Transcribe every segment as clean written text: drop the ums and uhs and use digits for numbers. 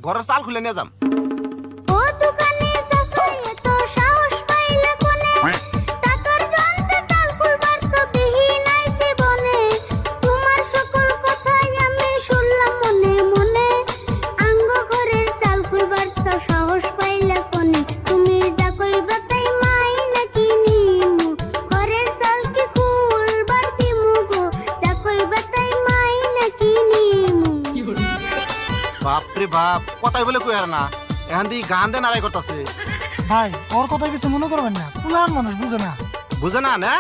ঘরের চাল খুলে নিয়ে যাম। ও দোকানে সাসাই এত সাহস পাইলে কোনে টাকার জন্যে চাল খুলবার সবিহি নাই জীবনে তোমার সকল কথাই আমি শুনলাম মনে মনে আঙ্গ ঘরের চাল খুলবার সাহস পাইলে কোনে তুমি যা কইবা তাই মাই নাকি নিমু ঘরের চাল কি খুলবার দিমু গো যা কইবা তাই মাই নাকি নিমু বাপরে বাপ, কথাই বলে কই আর না, এখন দিয়ে গান দিয়ে নাড়াই করতেছে। ভাই ওর কথা কিছু মনে করবেন না, পুলান মানুষ বুঝে না। বুঝে না না,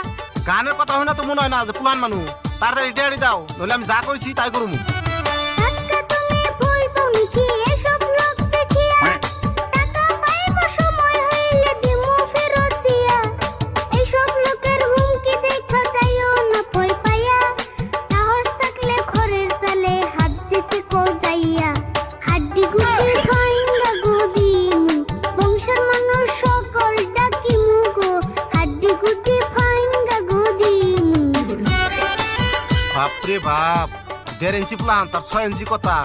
গানের কথা হয় না তো মনে হয় না যে পুলান মানুষ। তাড়াতাড়ি রেডি দাও, নইলে আমি যা করছি তাই করবো। টাকা তুমি ভুলবো নাকি এসব লোক দেখিয়া টাকা পাইব সময় হইলে দিমু ফেরত দিয়া এইসব লোকের হুমকি দেখা যাইও না ভয় পাইয়া সাহস থাকলে ঘরের চালে হাত দিতে কো যাইয়া হাড্ডি গুটি ভাঙ্গা গো দিমু বংশের মানুষ সকল ডাকিমু গো হাড্ডি গুটি ভাঙ্গা গো দিমু বাপরে বাপ, 1.5 ইঞ্চি প্লান তার 6 ইঞ্চি কথা।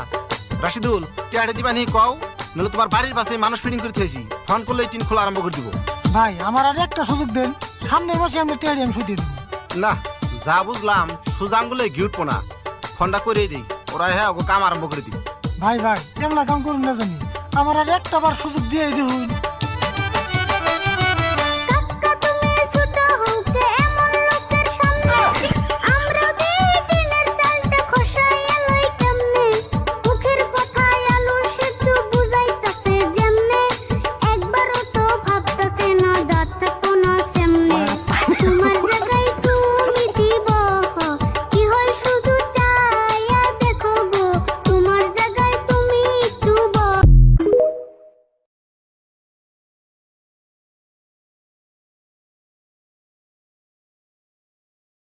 রাশিদুল টিয়াড়ে দিবা নি কও, নইলে তোমার বাড়ির পাশে মানুষ ফিটিং করে থেছি, ফোন করলে টিন খোলা আরম্ভ করে দিব। ভাই আমার আর একটা সুযোগ দেন, সামনে মাসে আমি টেডিয়াম শুধিয়ে দেবো। না, যা বুঝলাম সুজাঙ্গুলে গিউটবো না, ফোনটা করে দিই, ওরা হ্যাঁ ওকে কাম আরম্ভ করে দিই। ভাই ভাই এমন কাম করুন না জানি, আমার আর একটা বার সুযোগ দিয়ে দিন।